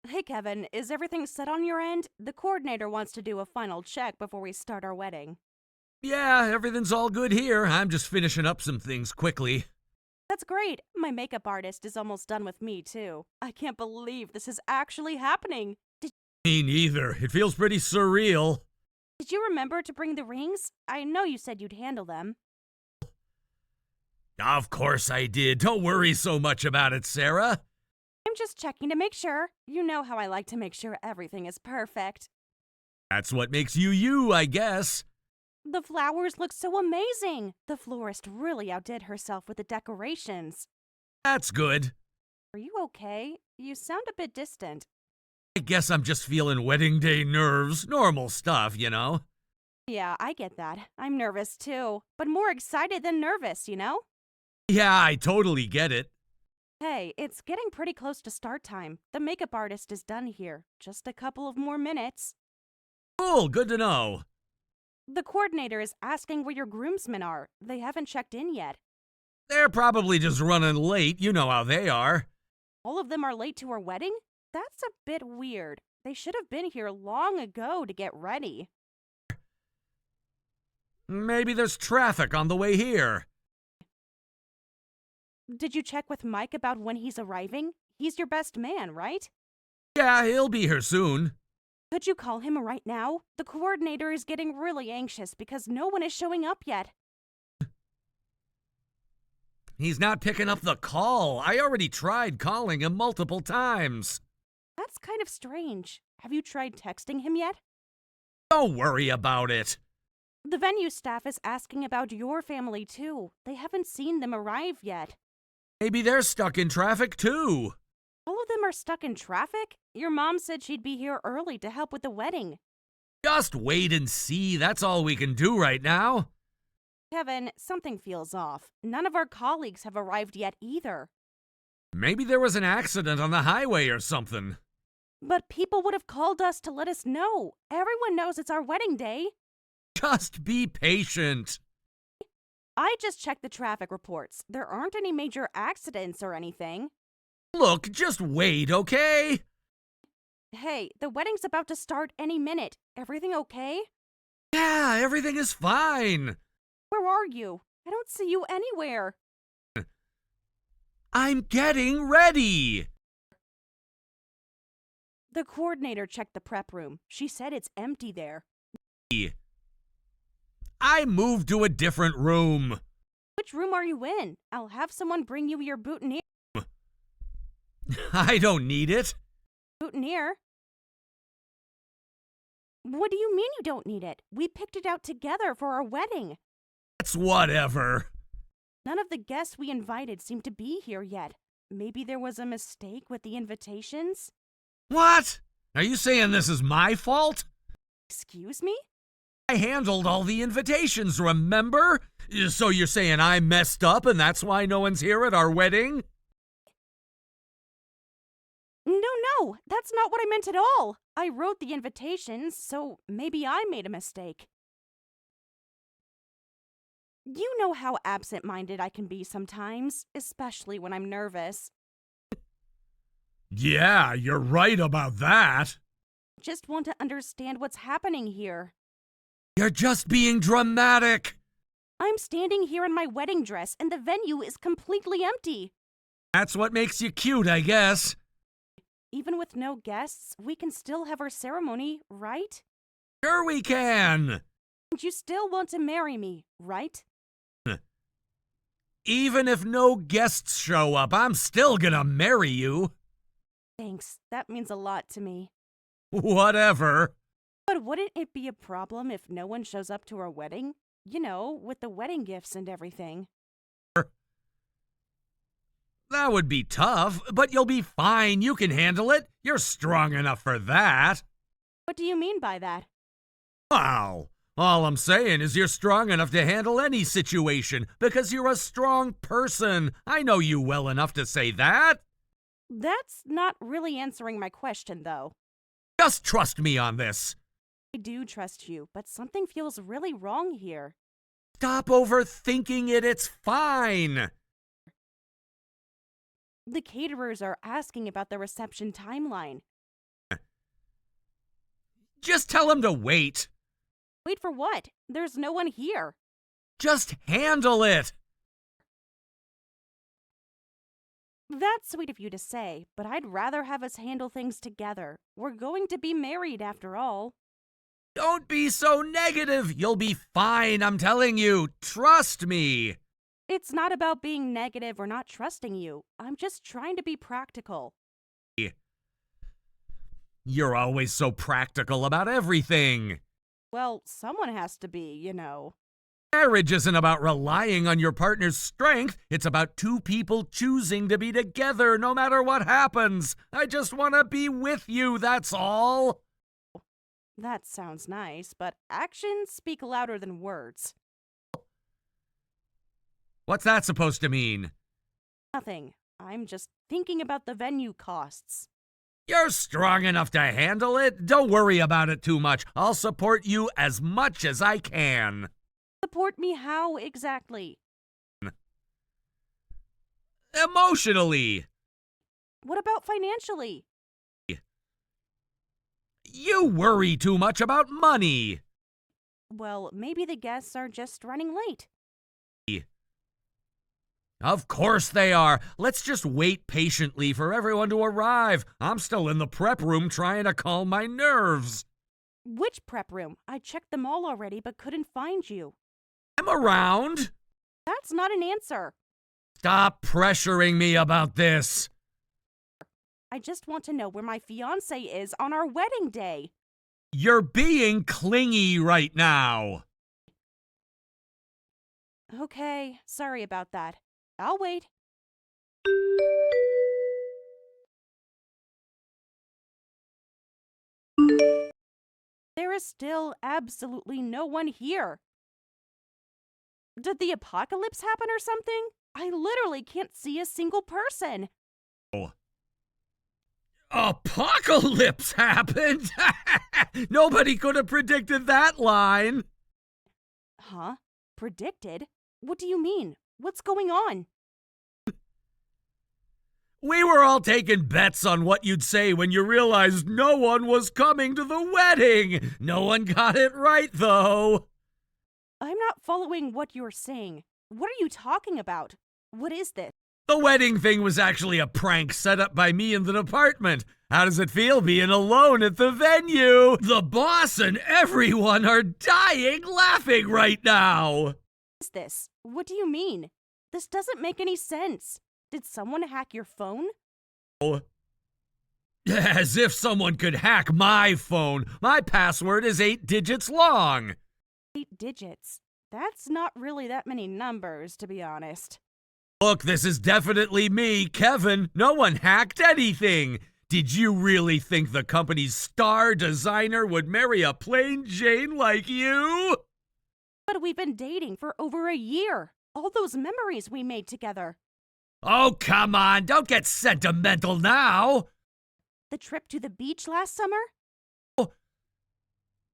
Hey Kevin, is everything set on your end? The coordinator wants to do a final check before we start our wedding. Yeah, everything's all good here. I'm just finishing up some things quickly. That's great. My makeup artist is almost done with me, too. I can't believe this is actually happening. Me neither. It feels pretty surreal. Did you remember to bring the rings? I know you said you'd handle them. Of course I did. Don't worry so much about it, Sarah. I'm just checking to make sure. You know how I like to make sure everything is perfect. That's what makes you you, I guess. The flowers look so amazing. The florist really outdid herself with the decorations. That's good. Are you okay? You sound a bit distant. I guess I'm just feeling wedding day nerves. Normal stuff, you know? Yeah, I get that. I'm nervous too, but more excited than nervous, you know? Yeah, I totally get it. Hey, it's getting pretty close to start time. The makeup artist is done here. Just a couple of more minutes. Cool, good to know. The coordinator is asking where your groomsmen are. They haven't checked in yet. They're probably just running late. You know how they are. All of them are late to our wedding? That's a bit weird. They should have been here long ago to get ready. Maybe there's traffic on the way here. Did you check with Mike about when he's arriving? He's your best man, right? Yeah, he'll be here soon. Could you call him right now? The coordinator is getting really anxious because no one is showing up yet. He's not picking up the call. I already tried calling him multiple times. That's kind of strange. Have you tried texting him yet? Don't worry about it. The venue staff is asking about your family too. They haven't seen them arrive yet. Maybe they're stuck in traffic too. All of them are stuck in traffic? Your mom said she'd be here early to help with the wedding. Just wait and see. That's all we can do right now. Kevin, something feels off. None of our colleagues have arrived yet either. Maybe there was an accident on the highway or something. But people would have called us to let us know. Everyone knows it's our wedding day. Just be patient. I just checked the traffic reports. There aren't any major accidents or anything. Look, just wait, okay? Hey, the wedding's about to start any minute. Everything okay? Yeah, everything is fine. Where are you? I don't see you anywhere. I'm getting ready. The coordinator checked the prep room. She said it's empty there. I moved to a different room. Which room are you in? I'll have someone bring you your boutonniere. I don't need it. Boutonniere? What do you mean you don't need it? We picked it out together for our wedding. It's whatever. None of the guests we invited seem to be here yet. Maybe there was a mistake with the invitations? What? Are you saying this is my fault? Excuse me? I handled all the invitations, remember? So you're saying I messed up and that's why no one's here at our wedding? No, that's not what I meant at all. I wrote the invitations, so maybe I made a mistake. You know how absent-minded I can be sometimes, especially when I'm nervous. Yeah, you're right about that. Just want to understand what's happening here. You're just being dramatic. I'm standing here in my wedding dress and the venue is completely empty. That's what makes you cute, I guess. Even with no guests, we can still have our ceremony, right? Sure we can. And you still want to marry me, right? Even if no guests show up, I'm still gonna marry you. Thanks, that means a lot to me. Whatever. But wouldn't it be a problem if no one shows up to our wedding? You know, with the wedding gifts and everything. That would be tough, but you'll be fine. You can handle it. You're strong enough for that. What do you mean by that? Wow. All I'm saying is you're strong enough to handle any situation because you're a strong person. I know you well enough to say that. That's not really answering my question, though. Just trust me on this. I do trust you, but something feels really wrong here. Stop overthinking it. It's fine. The caterers are asking about the reception timeline. Just tell him to wait. Wait for what? There's no one here. Just handle it. That's sweet of you to say, but I'd rather have us handle things together. We're going to be married after all. Don't be so negative. You'll be fine, I'm telling you. Trust me. It's not about being negative or not trusting you. I'm just trying to be practical. You're always so practical about everything. Well, someone has to be, you know. Marriage isn't about relying on your partner's strength. It's about two people choosing to be together no matter what happens. I just want to be with you, that's all. That sounds nice, but actions speak louder than words. What's that supposed to mean? Nothing. I'm just thinking about the venue costs. You're strong enough to handle it. Don't worry about it too much. I'll support you as much as I can. Support me how exactly? Emotionally. What about financially? You worry too much about money. Well, maybe the guests are just running late. Of course they are. Let's just wait patiently for everyone to arrive. I'm still in the prep room trying to calm my nerves. Which prep room? I checked them all already but couldn't find you. I'm around. That's not an answer. Stop pressuring me about this. I just want to know where my fiancé is on our wedding day. You're being clingy right now. Okay, sorry about that. I'll wait. There is still absolutely no one here. Did the apocalypse happen or something? I literally can't see a single person. Apocalypse happened? Nobody could have predicted that line. Huh? Predicted? What do you mean? What's going on? We were all taking bets on what you'd say when you realized no one was coming to the wedding. No one got it right, though. I'm not following what you're saying. What are you talking about? What is this? The wedding thing was actually a prank set up by me in the department. How does it feel being alone at the venue? The boss and everyone are dying laughing right now. What is this? What do you mean? This doesn't make any sense. Did someone hack your phone? As if someone could hack my phone. My password is 8 digits long. 8 digits. That's not really that many numbers, to be honest. Look, this is definitely me, Kevin. No one hacked anything. Did you really think the company's star designer would marry a plain Jane like you? But we've been dating for over a year. All those memories we made together. Oh, come on. Don't get sentimental now. The trip to the beach last summer?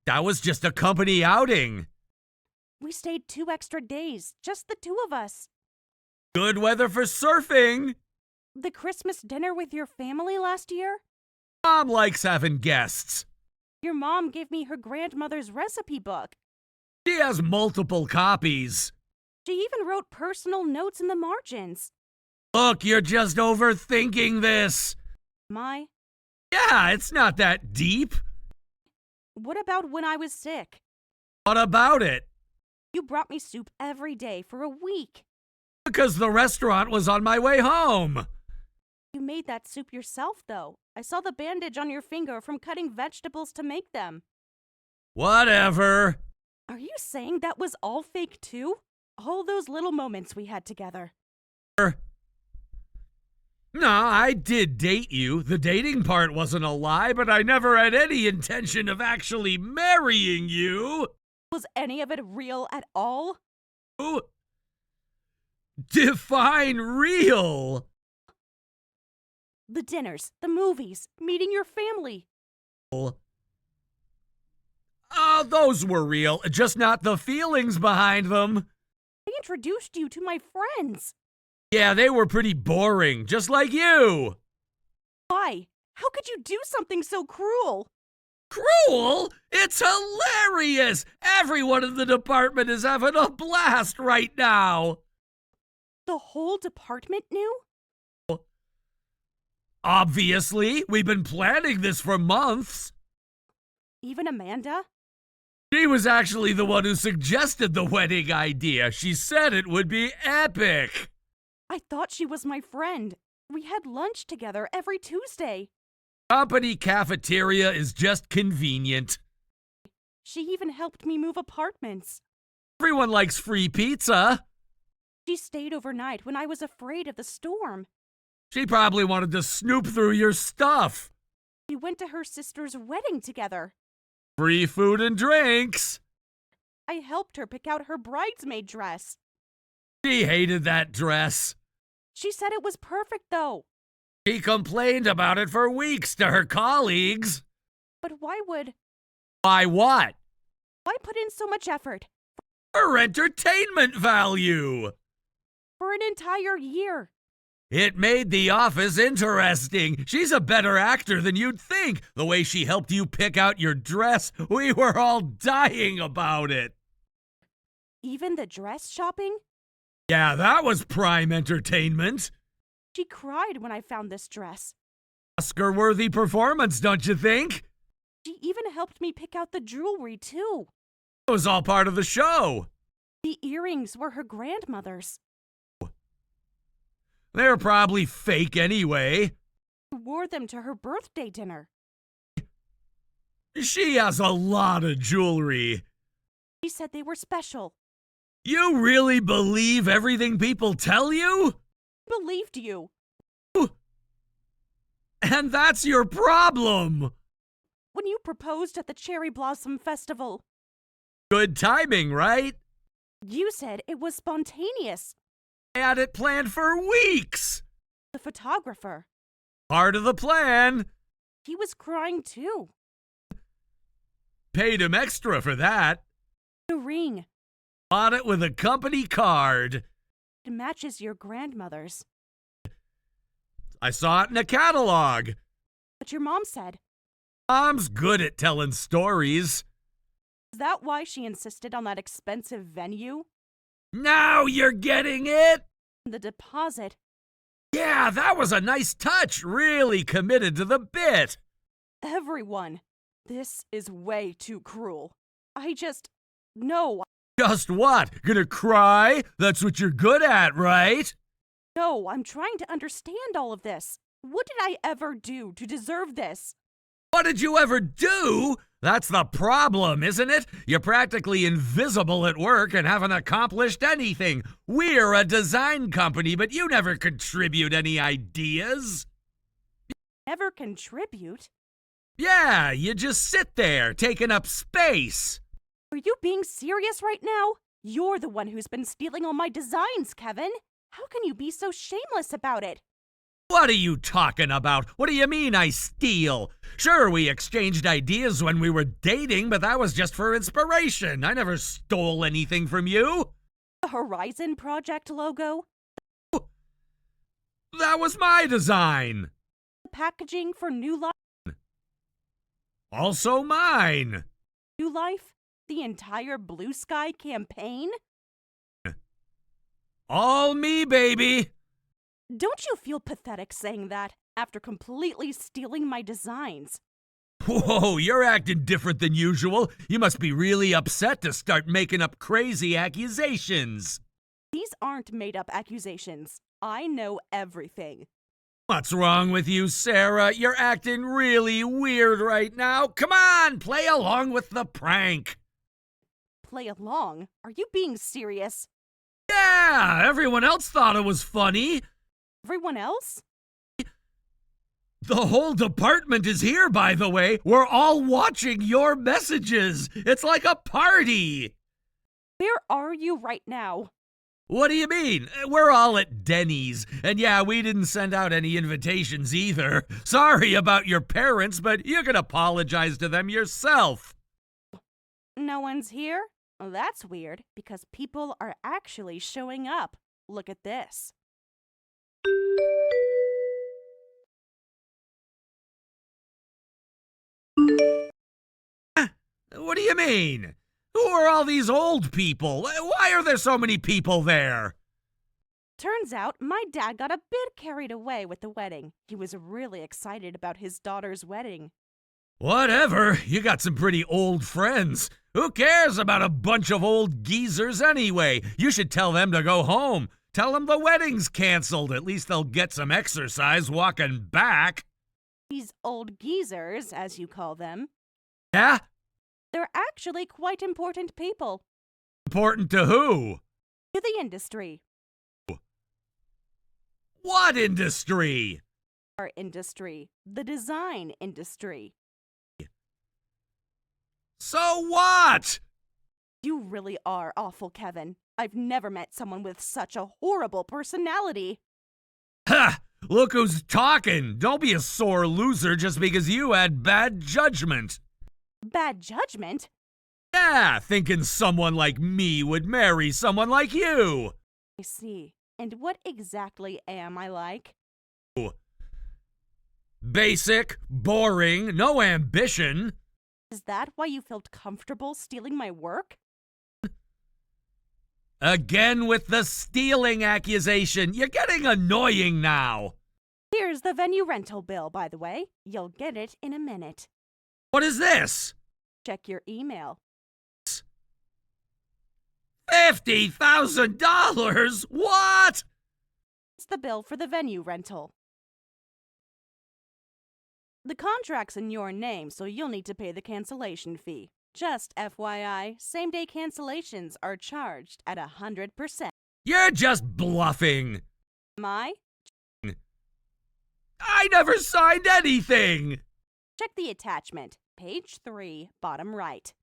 That was just a company outing. We stayed 2 extra days, just the 2 of us. Good weather for surfing. The Christmas dinner with your family last year? Mom likes having guests. Your mom gave me her grandmother's recipe book. She has multiple copies. She even wrote personal notes in the margins. Look, you're just overthinking this. My, Yeah, it's not that deep. what about when I was sick? What about it? You brought me soup every day for a week. Because the restaurant was on my way home. You made that soup yourself, though. I saw the bandage on your finger from cutting vegetables to make them. Whatever. Are you saying that was all fake, too? All those little moments we had together. No, I did date you. The dating part wasn't a lie, but I never had any intention of actually marrying you. Was any of it real at all? Ooh. Define real. The dinners, the movies, meeting your family. Oh, those were real, just not the feelings behind them. I introduced you to my friends. Yeah, they were pretty boring, just like you. Why? How could you do something so cruel? Cruel? It's hilarious! Everyone in the department is having a blast right now! The whole department knew? Obviously, we've been planning this for months. Even Amanda? She was actually the one who suggested the wedding idea. She said it would be epic. I thought she was my friend. We had lunch together every Tuesday. Company cafeteria is just convenient. She even helped me move apartments. Everyone likes free pizza. She stayed overnight when I was afraid of the storm. She probably wanted to snoop through your stuff. We went to her sister's wedding together. Free food and drinks. I helped her pick out her bridesmaid dress. She hated that dress. She said it was perfect, though. She complained about it for weeks to her colleagues. But why Why what? put in so much effort? Her entertainment value. For an entire year. It made the office interesting. She's a better actor than you'd think. The way she helped you pick out your dress, we were all dying about it. Even the dress shopping? Yeah, that was prime entertainment. She cried when I found this dress. Oscar-worthy performance, don't you think? She even helped me pick out the jewelry, too. It was all part of the show. The earrings were her grandmother's. They're probably fake anyway. She wore them to her birthday dinner. She has a lot of jewelry. She said they were special. You really believe everything people tell you? Believed you. And that's your problem. When you proposed at the Cherry Blossom Festival, Good timing, right? you said it was spontaneous. I had it planned for weeks. The photographer, Part of the plan. he was crying too. Paid him extra for that. The ring, Bought it with a company card. it matches your grandmother's. I saw it in a catalog. But your mom said, Mom's good at telling stories. is that why she insisted on that expensive venue? Now you're getting it? The deposit. Yeah, that was a nice touch. Really committed to the bit. Everyone. This is way too cruel. No, Just what? Gonna cry? That's what you're good at, right? no, I'm trying to understand all of this. What did I ever do to deserve this? What did you ever do? That's the problem, isn't it? You're practically invisible at work and haven't accomplished anything. We're a design company, but you never contribute any ideas. Never contribute? Yeah, you just sit there, taking up space. Are you being serious right now? You're the one who's been stealing all my designs, Kevin. How can you be so shameless about it? What are you talking about? What do you mean I steal? Sure, we exchanged ideas when we were dating, but that was just for inspiration. I never stole anything from you. The Horizon Project logo? That was my design. The packaging for Also mine. New Life? The entire Blue Sky campaign? All me, baby. Don't you feel pathetic saying that after completely stealing my designs? Whoa, you're acting different than usual. You must be really upset to start making up crazy accusations. These aren't made up accusations. I know everything. What's wrong with you, Sarah? You're acting really weird right now. Come on, play along with the prank. Play along? Are you being serious? Yeah, everyone else thought it was funny. Everyone else? The whole department is here, by the way. We're all watching your messages. It's like a party. Where are you right now? What do you mean? We're all at Denny's. And yeah, we didn't send out any invitations either. Sorry about your parents, but you can apologize to them yourself. No one's here? Well, that's weird, because people are actually showing up. Look at this. What do you mean? Who are all these old people? Why are there so many people there? Turns out my dad got a bit carried away with the wedding. He was really excited about his daughter's wedding. Whatever, you got some pretty old friends. Who cares about a bunch of old geezers anyway? You should tell them to go home. Tell them the wedding's canceled. At least they'll get some exercise walking back. These old geezers, as you call them, Yeah? they're actually quite important people Important to who? to the industry. What industry? Our industry, the design industry. So what? You really are awful, Kevin. I've never met someone with such a horrible personality. Ha! Look who's talking. Don't be a sore loser just because you had bad judgment. Bad judgment? Yeah, thinking someone like me would marry someone like you. I see. And what exactly am I like? Basic, boring, no ambition. Is that why you felt comfortable stealing my work? Again with the stealing accusation. You're getting annoying now. Here's the venue rental bill, by the way. You'll get it in a minute. What is this? Check your email. $50,000? What? It's the bill for the venue rental. The contract's in your name, so you'll need to pay the cancellation fee. Just FYI, same-day cancellations are charged at 100%. You're just bluffing. Am I? I never signed anything. Check the attachment. Page 3, bottom right.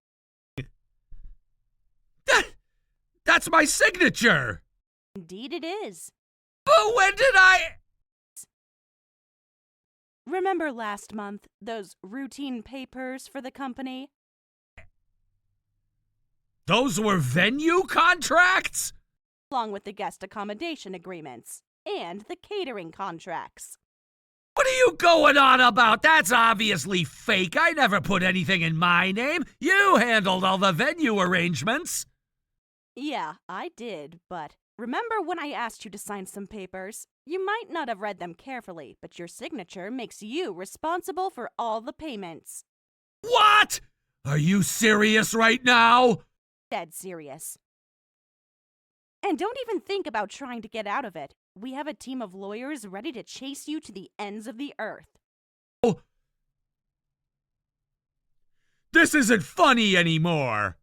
That's my signature. Indeed it is. But when did I... Remember last month, those routine papers for the company? Those were venue contracts? Along with the guest accommodation agreements and the catering contracts. What are you going on about? That's obviously fake. I never put anything in my name. You handled all the venue arrangements. Yeah, I did, but remember when I asked you to sign some papers? You might not have read them carefully, but your signature makes you responsible for all the payments. What? Are you serious right now? Dead serious. And don't even think about trying to get out of it. We have a team of lawyers ready to chase you to the ends of the earth. Oh. This isn't funny anymore.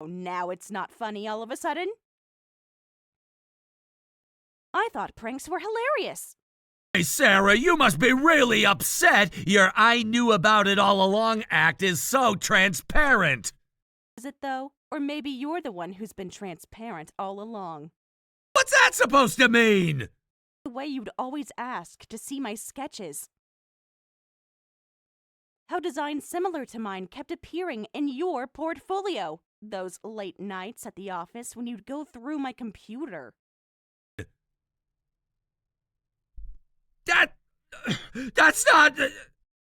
Oh, now it's not funny all of a sudden? I thought pranks were hilarious. Hey, Sarah, you must be really upset. Your I knew about it all along act is so transparent. Is it though? Or maybe you're the one who's been transparent all along. What's that supposed to mean? The way you'd always ask to see my sketches. How designs similar to mine kept appearing in your portfolio. Those late nights at the office when you'd go through my computer. That's not...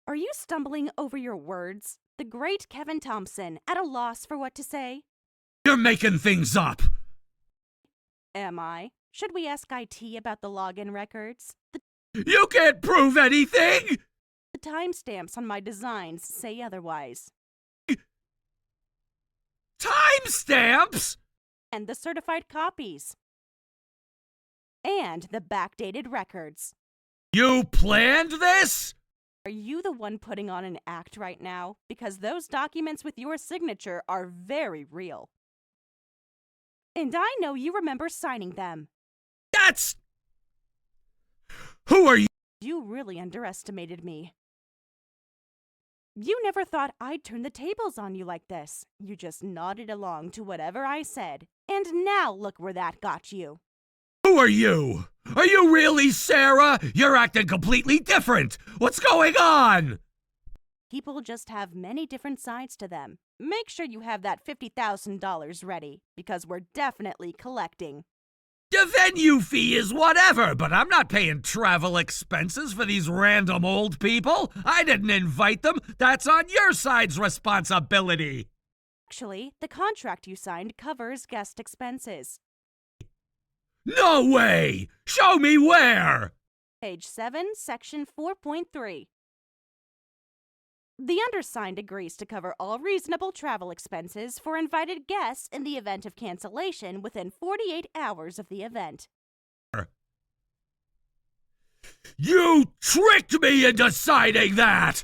Are you stumbling over your words? The great Kevin Thompson, at a loss for what to say? You're making things up. Am I? Should we ask IT about the login records? You can't prove anything! The timestamps on my designs say otherwise. Timestamps? And the certified copies. And the backdated records. You planned this? Are you the one putting on an act right now? Because those documents with your signature are very real. And I know you remember signing them. That's... Who are you? You really underestimated me. You never thought I'd turn the tables on you like this. You just nodded along to whatever I said. And now look where that got you. Who are you? Are you really Sarah? You're acting completely different. What's going on? People just have many different sides to them. Make sure you have that $50,000 ready, because we're definitely collecting. The venue fee is whatever, but I'm not paying travel expenses for these random old people. I didn't invite them. That's on your side's responsibility. Actually, the contract you signed covers guest expenses. No way! Show me where! Page 7, Section 4.3. The undersigned agrees to cover all reasonable travel expenses for invited guests in the event of cancellation within 48 hours of the event. You tricked me into signing that!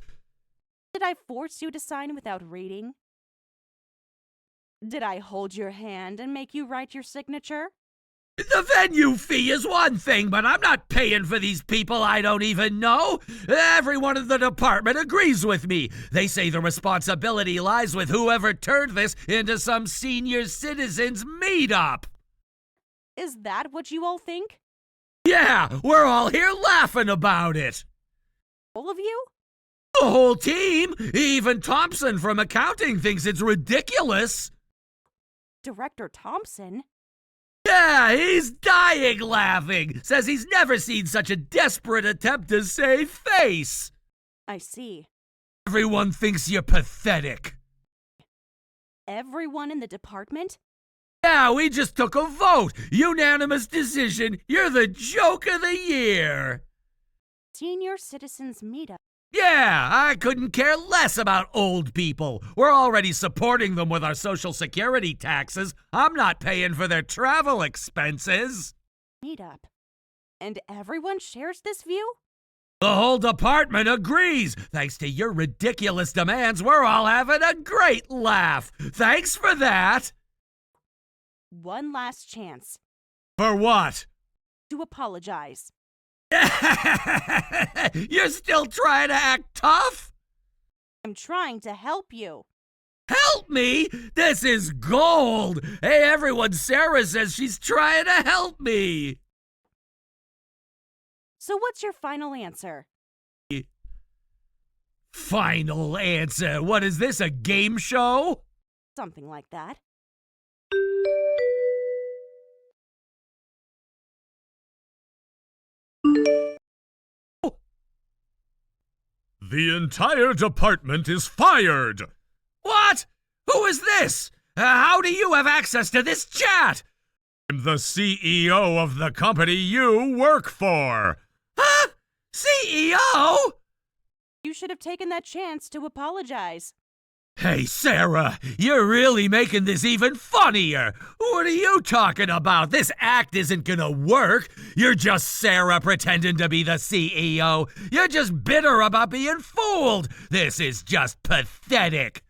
Did I force you to sign without reading? Did I hold your hand and make you write your signature? The venue fee is one thing, but I'm not paying for these people I don't even know. Everyone in the department agrees with me. They say the responsibility lies with whoever turned this into some senior citizens meetup. Is that what you all think? Yeah, we're all here laughing about it. All of you? The whole team, even Thompson from accounting thinks it's ridiculous. Director Thompson? Yeah, he's dying laughing. Says he's never seen such a desperate attempt to save face. I see. Everyone thinks you're pathetic. Everyone in the department? Yeah, we just took a vote. Unanimous decision. You're the joke of the year. Senior Citizens Meetup. Yeah, I couldn't care less about old people. We're already supporting them with our Social Security taxes. I'm not paying for their travel expenses. Meetup. And everyone shares this view? The whole department agrees. Thanks to your ridiculous demands, we're all having a great laugh. Thanks for that. One last chance. For what? To apologize. You're still trying to act tough? I'm trying to help you. Help me? This is gold. Hey, everyone, Sarah says she's trying to help me. So what's your final answer? Final answer? What is this, a game show? Something like that. The entire department is fired. What? Who is this? How do you have access to this chat? I'm the CEO of the company you work for. Huh? CEO? You should have taken that chance to apologize. Hey, Sarah, you're really making this even funnier. What are you talking about? This act isn't gonna work. You're just Sarah pretending to be the CEO. You're just bitter about being fooled. This is just pathetic.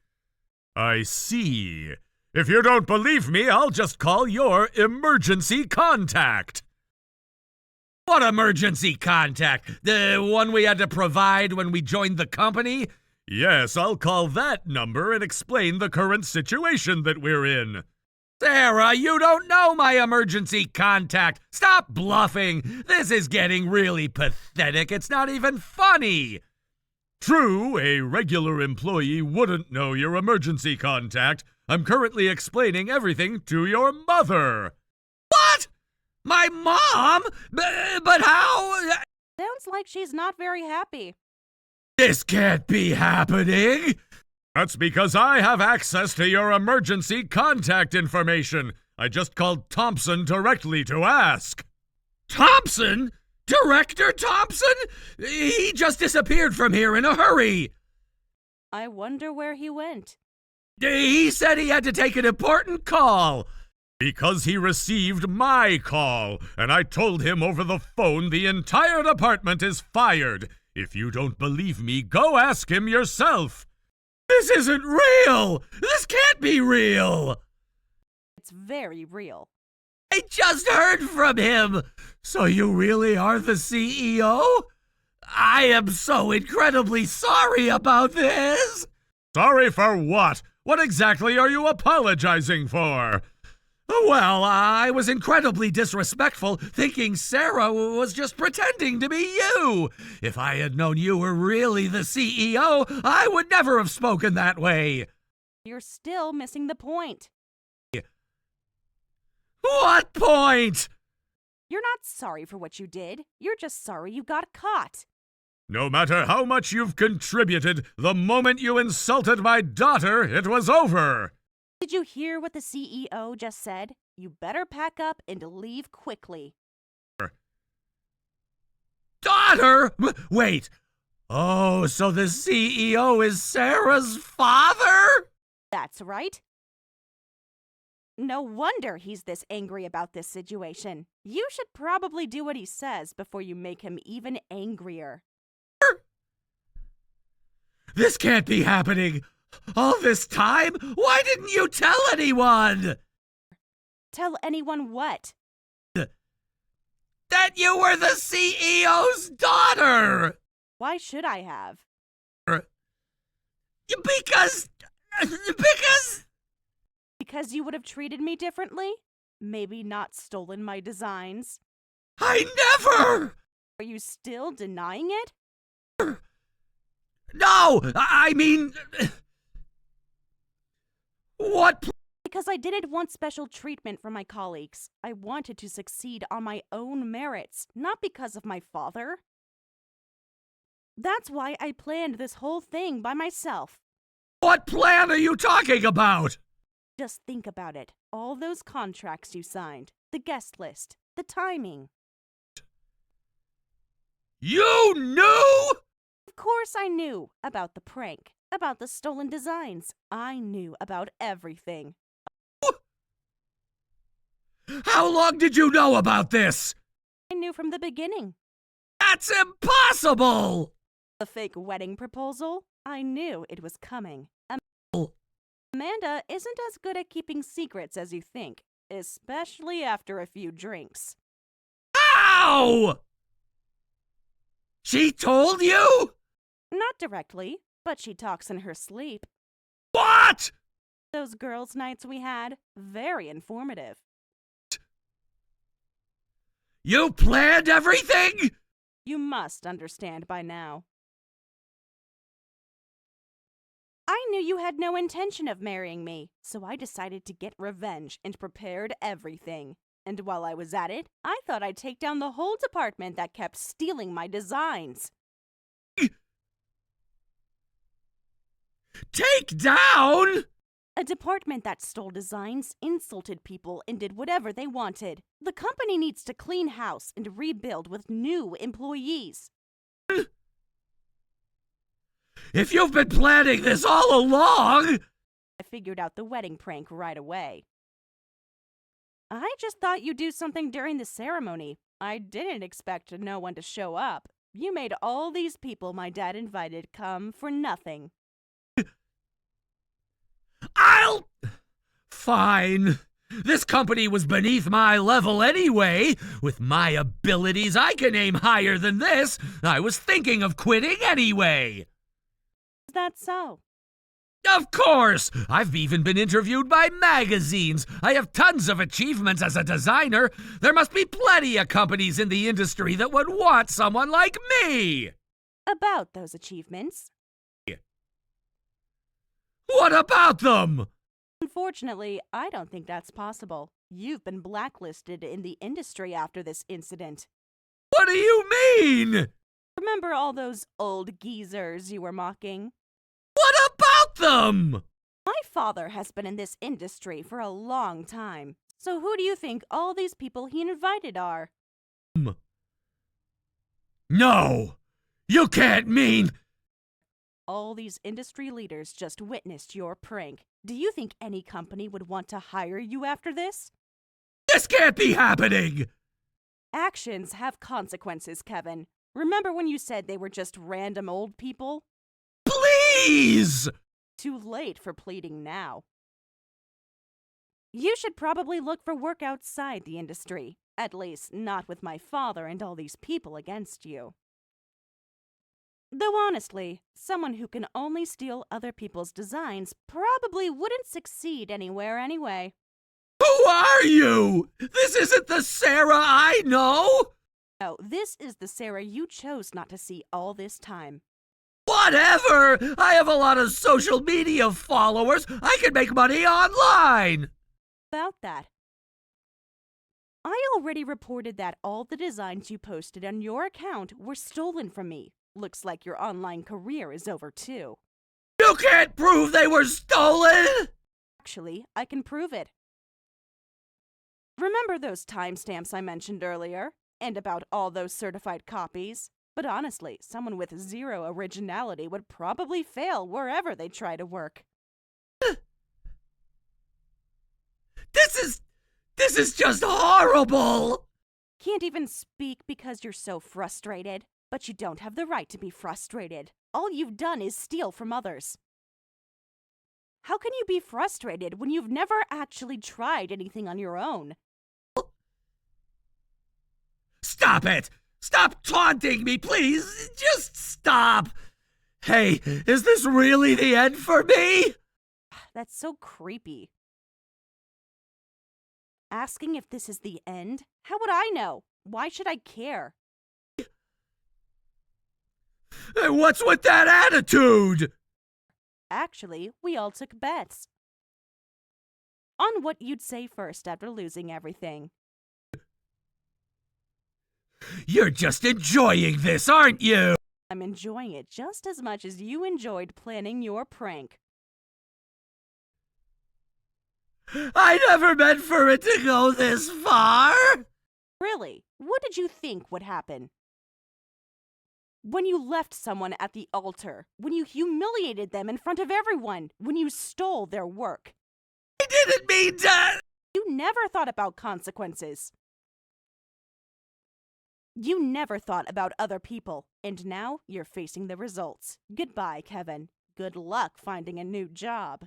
I see. If you don't believe me, I'll just call your emergency contact. What emergency contact? The one we had to provide when we joined the company? Yes, I'll call that number and explain the current situation that we're in. Sarah, you don't know my emergency contact. Stop bluffing. This is getting really pathetic. It's not even funny. True, a regular employee wouldn't know your emergency contact. I'm currently explaining everything to your mother. What? My mom? But how? Sounds like she's not very happy. This can't be happening! That's because I have access to your emergency contact information. I just called Thompson directly to ask. Thompson? Director Thompson? He just disappeared from here in a hurry. I wonder where he went. He said he had to take an important call. Because he received my call, and I told him over the phone the entire department is fired. If you don't believe me, go ask him yourself. This isn't real! This can't be real! It's very real. I just heard from him! So you really are the CEO? I am so incredibly sorry about this! Sorry for what? What exactly are you apologizing for? Well, I was incredibly disrespectful, thinking Sarah was just pretending to be you. If I had known you were really the CEO, I would never have spoken that way. You're still missing the point. What point? You're not sorry for what you did. You're just sorry you got caught. No matter how much you've contributed, the moment you insulted my daughter, it was over. Did you hear what the CEO just said? You better pack up and leave quickly. Daughter? Wait. Oh, so the CEO is Sarah's father? That's right. No wonder he's this angry about this situation. You should probably do what he says before you make him even angrier. This can't be happening. All this time? Why didn't you tell anyone? Tell anyone what? That you were the CEO's daughter! Why should I have? Because... Because you would have treated me differently? Maybe not stolen my designs? I never! Are you still denying it? No! I mean... What? Because I didn't want special treatment from my colleagues. I wanted to succeed on my own merits, not because of my father. That's why I planned this whole thing by myself. What plan are you talking about? Just think about it. All those contracts you signed, the guest list, the timing. You knew? Of course I knew about the prank, about the stolen designs. I knew about everything. How long did you know about this? I knew from the beginning. That's impossible! The fake wedding proposal? I knew it was coming. Amanda isn't as good at keeping secrets as you think, especially after a few drinks. How? She told you? Not directly, but she talks in her sleep. What? Those girls' nights we had, very informative. You planned everything? You must understand by now. I knew you had no intention of marrying me, so I decided to get revenge and prepared everything. And while I was at it, I thought I'd take down the whole department that kept stealing my designs. Take down? A department that stole designs, insulted people, and did whatever they wanted. The company needs to clean house and rebuild with new employees. If you've been planning this all along... I figured out the wedding prank right away. I just thought you'd do something during the ceremony. I didn't expect no one to show up. You made all these people my dad invited come for nothing. Fine. This company was beneath my level anyway. With my abilities, I can aim higher than this. I was thinking of quitting anyway. Is that so? Of course! I've even been interviewed by magazines. I have tons of achievements as a designer. There must be plenty of companies in the industry that would want someone like me. About those achievements. What about them? Unfortunately, I don't think that's possible. You've been blacklisted in the industry after this incident. What do you mean? Remember all those old geezers you were mocking? What about them? My father has been in this industry for a long time. So who do you think all these people he invited are? No! You can't mean... All these industry leaders just witnessed your prank. Do you think any company would want to hire you after this? This can't be happening! Actions have consequences, Kevin. Remember when you said they were just random old people? Please! Too late for pleading now. You should probably look for work outside the industry. At least, not with my father and all these people against you. Though honestly, someone who can only steal other people's designs probably wouldn't succeed anywhere anyway. Who are you? This isn't the Sarah I know! No, this is the Sarah you chose not to see all this time. Whatever! I have a lot of social media followers. I can make money online! About that. I already reported that all the designs you posted on your account were stolen from me. Looks like your online career is over too. You can't prove they were stolen! Actually, I can prove it. Remember those timestamps I mentioned earlier? And about all those certified copies? But honestly, someone with zero originality would probably fail wherever they try to work. This is just horrible! Can't even speak because you're so frustrated. But you don't have the right to be frustrated. All you've done is steal from others. How can you be frustrated when you've never actually tried anything on your own? Stop it! Stop taunting me, please! Just stop! Hey, is this really the end for me? That's so creepy. Asking if this is the end? How would I know? Why should I care? Hey, what's with that attitude? Actually, we all took bets. On what you'd say first after losing everything. You're just enjoying this, aren't you? I'm enjoying it just as much as you enjoyed planning your prank. I never meant for it to go this far! Really, what did you think would happen? When you left someone at the altar, when you humiliated them in front of everyone, when you stole their work. I didn't mean to! You never thought about consequences. You never thought about other people, and now you're facing the results. Goodbye, Kevin. Good luck finding a new job.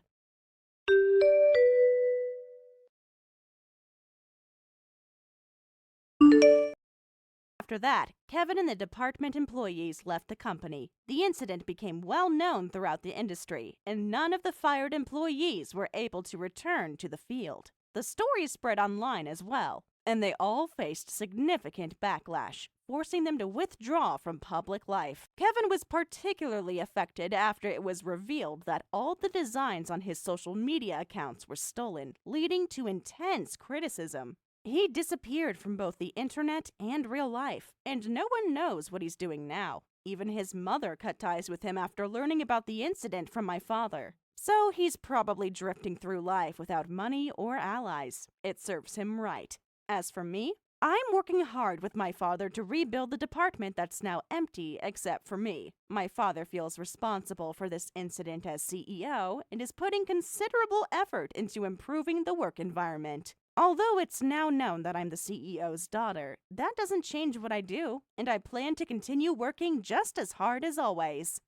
After that, Kevin and the department employees left the company. The incident became well known throughout the industry, and none of the fired employees were able to return to the field. The story spread online as well, and they all faced significant backlash, forcing them to withdraw from public life. Kevin was particularly affected after it was revealed that all the designs on his social media accounts were stolen, leading to intense criticism. He disappeared from both the internet and real life, and no one knows what he's doing now. Even his mother cut ties with him after learning about the incident from my father. So he's probably drifting through life without money or allies. It serves him right. As for me, I'm working hard with my father to rebuild the department that's now empty except for me. My father feels responsible for this incident as CEO and is putting considerable effort into improving the work environment. Although it's now known that I'm the CEO's daughter, that doesn't change what I do, and I plan to continue working just as hard as always.